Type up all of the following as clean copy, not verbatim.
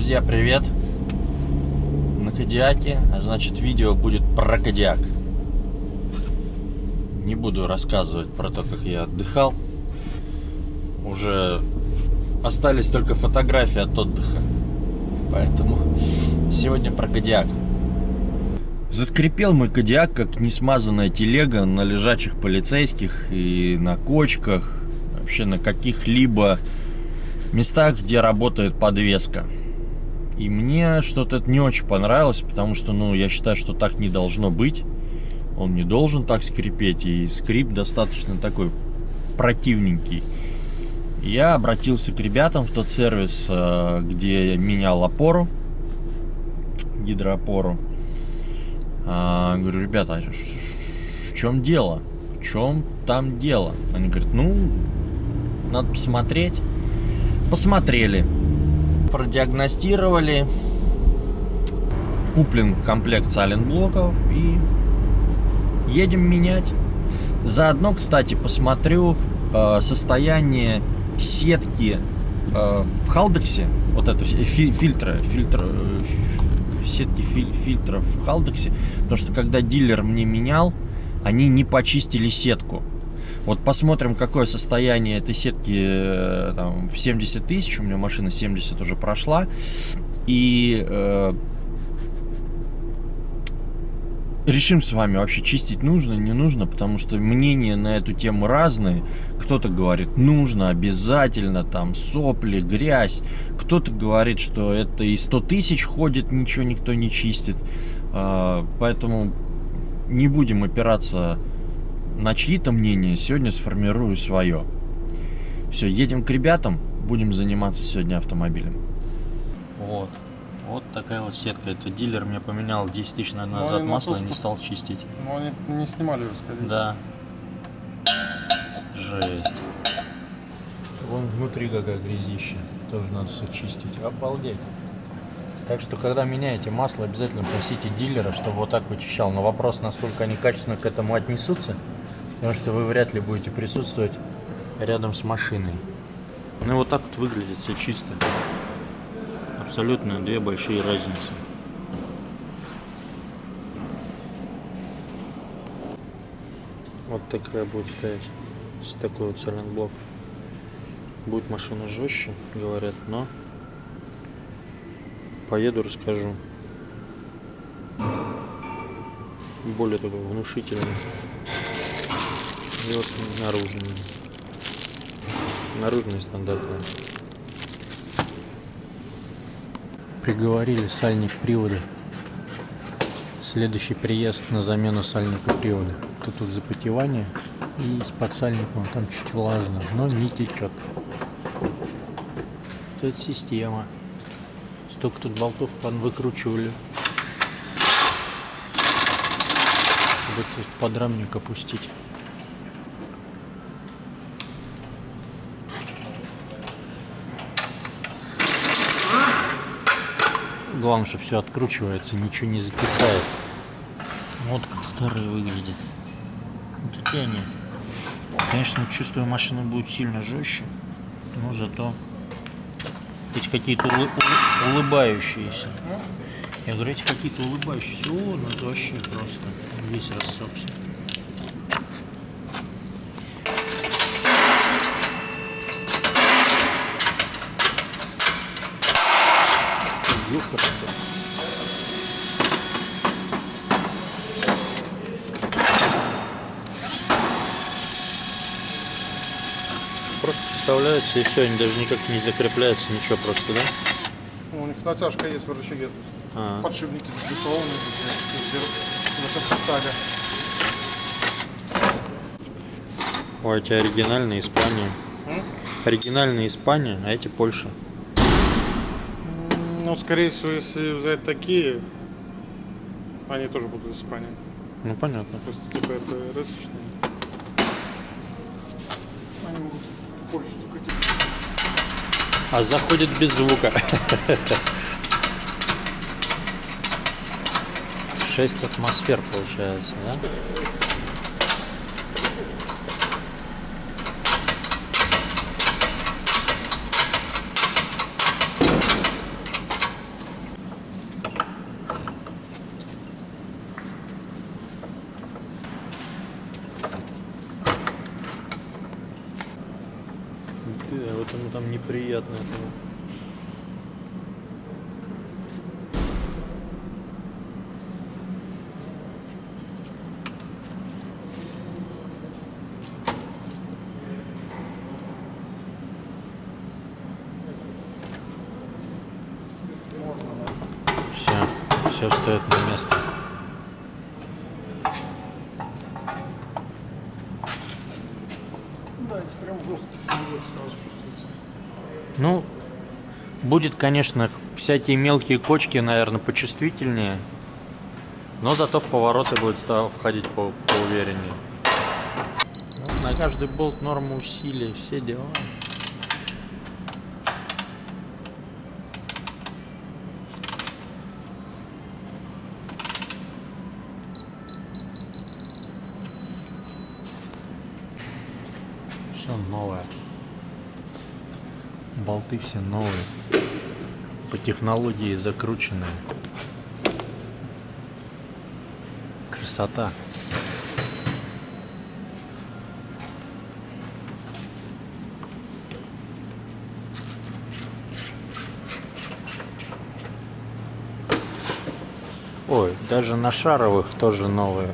Друзья, привет! На Кодиаке, а значит видео будет про Кодиак. Не буду рассказывать про то, как я отдыхал. Уже остались только фотографии от отдыха. Поэтому сегодня про Кодиак. Заскрипел мой Кодиак, как несмазанная телега на лежачих полицейских и на кочках. Вообще на каких-либо местах, где работает подвеска. И мне что-то это не очень понравилось, потому что, я считаю, что так не должно быть. Он не должен так скрипеть, и скрип достаточно такой противненький. Я обратился к ребятам в тот сервис, где я менял опору, гидроопору. Говорю, ребята, в чем дело? В чем там дело? Они говорят, надо посмотреть. Посмотрели. Продиагностировали, куплен комплект сайлентблоков и едем менять. Заодно, кстати, посмотрю состояние сетки в Халдексе, вот это сетки фильтров в Халдексе, потому что когда дилер мне менял, они не почистили сетку. Вот посмотрим, какое состояние этой сетки в 70 тысяч. У меня машина 70 уже прошла. И решим с вами, вообще чистить нужно, не нужно. Потому что мнения на эту тему разные. Кто-то говорит, нужно обязательно, там сопли, грязь. Кто-то говорит, что это и 100 тысяч ходит, ничего никто не чистит. Поэтому не будем опираться на чьи-то мнения, сегодня сформирую свое. Все, едем к ребятам, будем заниматься сегодня автомобилем. Вот такая вот сетка. Это дилер мне поменял 10 тысяч назад масло и не стал чистить. Но они не снимали его, скорее. Да. Жесть. Вон внутри какая грязища. Тоже надо все чистить. Обалдеть. Так что, когда меняете масло, обязательно просите дилера, чтобы вот так вычищал. Но вопрос, насколько они качественно к этому отнесутся, потому что вы вряд ли будете присутствовать рядом с машиной. Вот так вот выглядит все чисто. Абсолютно две большие разницы. Вот такая будет стоять. Такой вот сайлентблок. Будет машина жестче, говорят, но поеду, расскажу. Более такой внушительный. И вот наружный. Наружный стандартный. Приговорили сальник привода. Следующий приезд на замену сальника привода. Тут запотевание. И с подсальником там чуть влажно, но не течет. Тут система. Столько тут болтов выкручивали. Чтобы этот подрамник опустить. Главное, что все откручивается, ничего не закисает. Вот как старые выглядят. Вот такие они. Конечно, чувствую, машина будет сильно жестче, но зато эти какие-то улыбающиеся. Я говорю, эти какие-то улыбающиеся. Это вообще просто весь рассохся. Просто вставляется и все, они даже никак не закрепляются, ничего просто, да? У них натяжка есть в рычаге. Подшипники зафиксованы, Ой, эти оригинальные Испания. Оригинальные Испания, а эти Польша. Скорее всего, если взять такие, они тоже будут из Испании. Понятно. Просто типа это различные. Они могут в Польшу только типа. А заходит без звука. 6 атмосфер получается, да? приятно этого. Все встает на место. Да, здесь прям жесткий силуэт сразу чувствуется. Ну, будет, конечно, всякие мелкие кочки, наверное, почувствительнее. Но зато в повороты будет входить поувереннее. Ну, на каждый болт норма усилий, все дела. Все новое. Болты все новые. По технологии закрученные. Красота. Ой, даже на шаровых тоже новые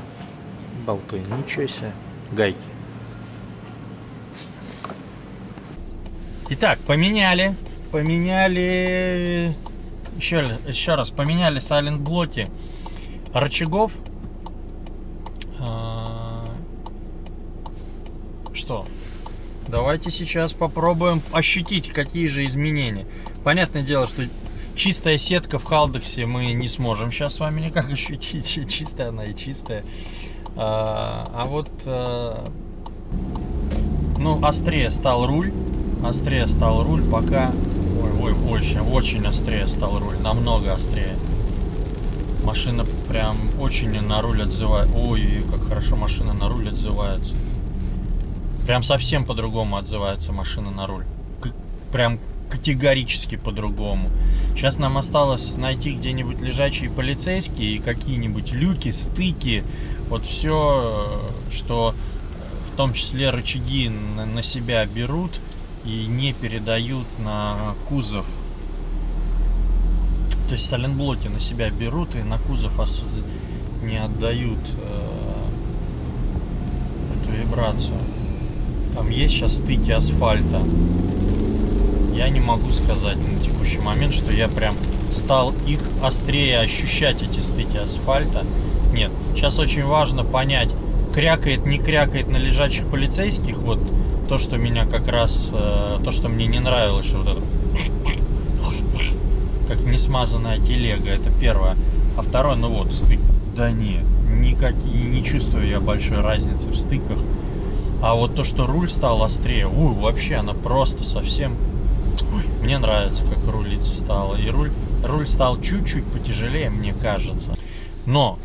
болты. Ничего себе. Гайки. Итак, поменяли еще раз поменяли сайлент-блоки рычагов. Что? Давайте сейчас попробуем ощутить, какие же изменения. Понятное дело, что чистая сетка в Халдексе мы не сможем сейчас с вами никак ощутить. Чистая она и чистая. Ну, острее стал руль. Пока... Ой, очень острее стал руль. Намного острее. Машина прям очень на руль отзывает. Ой, как хорошо машина на руль отзывается. Прям совсем по-другому отзывается машина на руль. Прям категорически по-другому. Сейчас нам осталось найти где-нибудь лежачие полицейские и какие-нибудь люки, стыки. Вот все, что в том числе рычаги на себя берут и не передают на кузов. То есть сайлент-блоки на себя берут и на кузов не отдают эту вибрацию. Там есть сейчас стыки асфальта. Я не могу сказать на текущий момент, что я прям стал их острее ощущать, эти стыки асфальта. Нет, сейчас очень важно понять, крякает, не крякает на лежачих полицейских. Вот то, что меня как раз, то, что мне не нравилось, что вот это как несмазанная телега, это первое. А второе, ну вот, стык. Да нет, не чувствую я большой разницы в стыках. А вот то, что руль стал острее, вообще она просто совсем... Мне нравится, как рулиться стало. И руль стал чуть-чуть потяжелее, мне кажется. Но,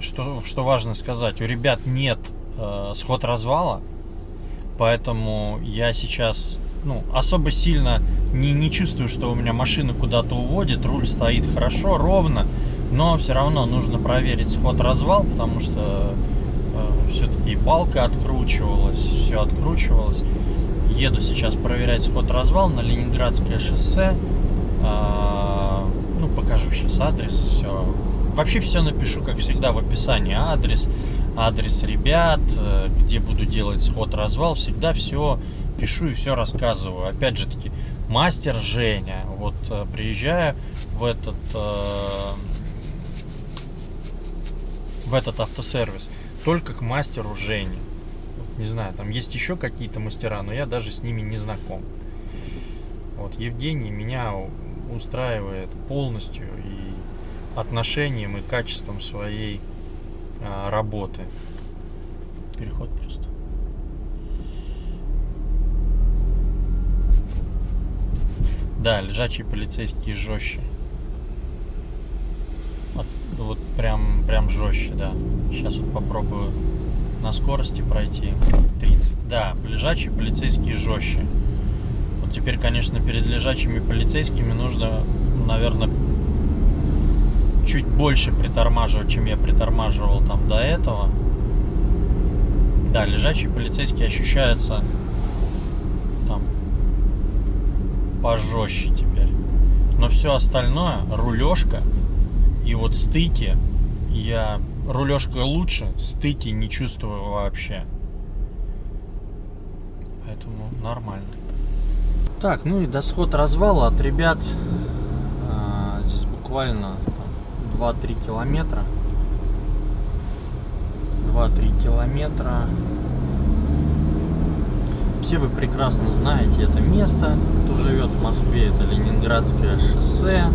что важно сказать, у ребят нет сход-развала. Поэтому я сейчас особо сильно не чувствую, что у меня машина куда-то уводит. Руль стоит хорошо, ровно. Но все равно нужно проверить сход-развал, потому что все-таки балка откручивалась, все откручивалось. Еду сейчас проверять сход-развал на Ленинградское шоссе. Покажу сейчас адрес. Все. Вообще все напишу, как всегда, в описании. Адрес ребят, где буду делать сход-развал. Всегда все пишу и все рассказываю. Опять же таки, мастер Женя. Вот приезжаю в этот автосервис только к мастеру Жене. Не знаю, там есть еще какие-то мастера, но я даже с ними не знаком. Вот Евгений меня устраивает полностью и отношением, и качеством своей работы. Переход просто. Да, лежачие полицейские жестче. Вот прям жестче, да. Сейчас вот попробую на скорости пройти 30. Да, лежачие полицейские жестче. Вот теперь, конечно, перед лежачими полицейскими нужно, наверное, чуть больше притормаживать, чем я притормаживал там до этого. Да, лежачие полицейские ощущаются там пожестче теперь. Но все остальное, рулежка и вот стыки, рулежка лучше, стыки не чувствую вообще. Поэтому нормально. Так, ну и досход развала от ребят. Здесь буквально 2-3 километра. 2-3 километра. Все вы прекрасно знаете это место. Кто живет в Москве, это Ленинградское шоссе.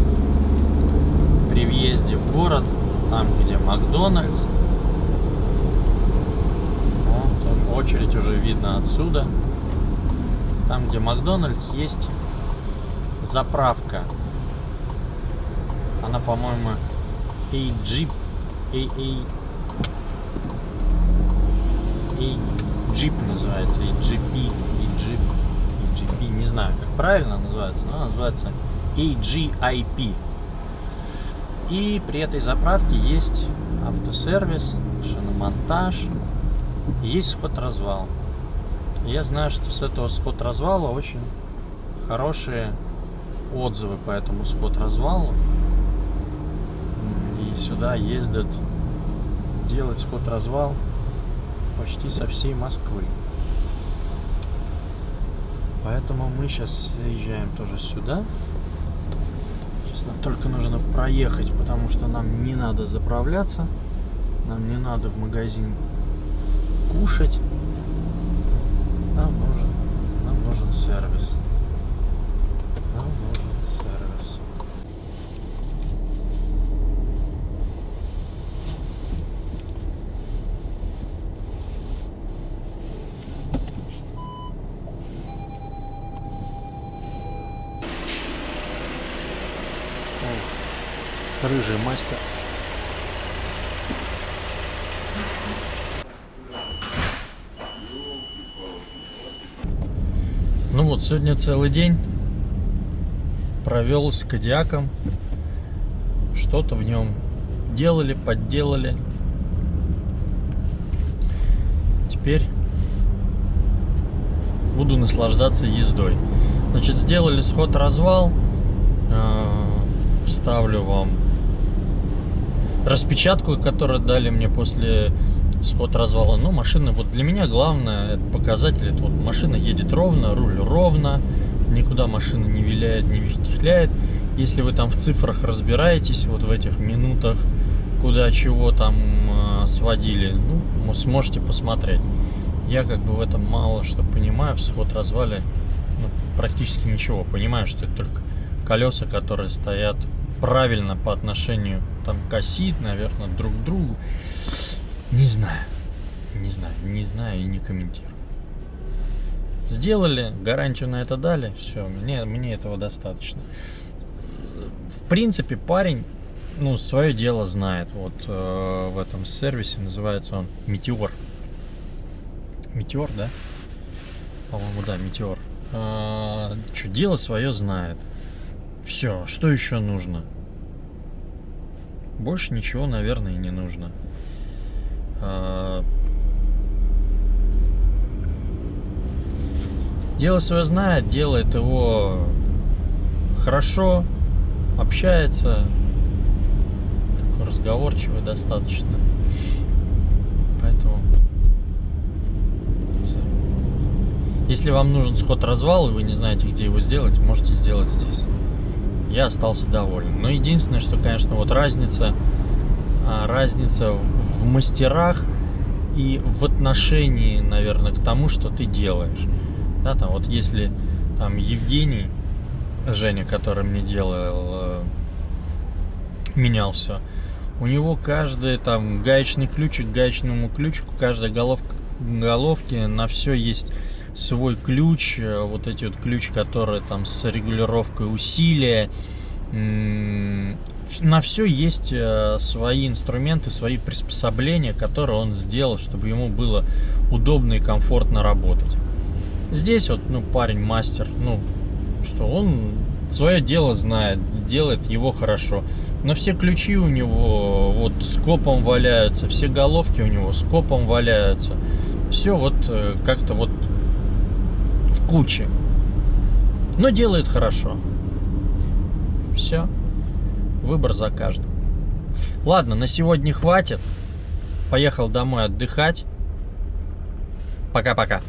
При въезде в город, там где Макдональдс. Вот, очередь уже видно отсюда. Там где Макдональдс есть заправка. Она, по-моему, Jeep называется, EGP, не знаю, как правильно называется, но она называется AGIP. И при этой заправке есть автосервис, шиномонтаж, есть сход-развал. Я знаю, что с этого сход-развала очень хорошие отзывы по этому сход-развалу. И сюда ездят делать сход-развал почти со всей Москвы. Поэтому мы сейчас заезжаем тоже сюда. Сейчас нам только нужно проехать, потому что нам не надо заправляться. Нам не надо в магазин кушать. Нам нужен сервис. Нам нужен сервис. Рыжий мастер. Ну вот, сегодня целый день провел с Кодиаком. Что-то в нем делали, подделали. Теперь буду наслаждаться ездой. Значит, сделали сход-развал. Вставлю вам распечатку, которую дали мне после сход-развала. Но машина, вот для меня главное, это показатель, это вот машина едет ровно, руль ровно, никуда машина не виляет, не вихляет. Если вы там в цифрах разбираетесь, вот в этих минутах, куда чего там сводили, ну, сможете посмотреть. Я как бы в этом мало что понимаю, в сход-развале практически ничего. Понимаю, что это только колеса, которые стоят правильно по отношению там к оси, наверное, друг к другу. Не знаю и не комментирую. Сделали, гарантию на это дали, все, мне этого достаточно. В принципе, парень, свое дело знает. Вот в этом сервисе называется он Метеор. Метеор, да? По-моему, да, Метеор. Что, дело свое знает. Все, что еще нужно? Больше ничего, наверное, и не нужно. Дело свое знает, делает его хорошо, общается, такой разговорчивый достаточно. Поэтому, если вам нужен сход-развал и вы не знаете, где его сделать, можете сделать здесь. Я остался доволен. Но единственное, что, конечно, вот разница в мастерах и в отношении, наверное, к тому, что ты делаешь. Да, там вот если там Евгений, Женя, который мне делал, менялся, у него каждый там гаечный ключик к гаечному ключику, каждая головки на все есть свой ключ, вот эти вот ключи, которые там с регулировкой усилия, на все есть свои инструменты, свои приспособления, которые он сделал, чтобы ему было удобно и комфортно работать. Здесь вот, парень мастер, что он свое дело знает, делает его хорошо. Но все ключи у него вот скопом валяются, все головки у него скопом валяются. Все вот как-то вот в куче. Но делает хорошо. Все. Выбор за каждым. Ладно, на сегодня хватит. Поехал домой отдыхать. Пока-пока.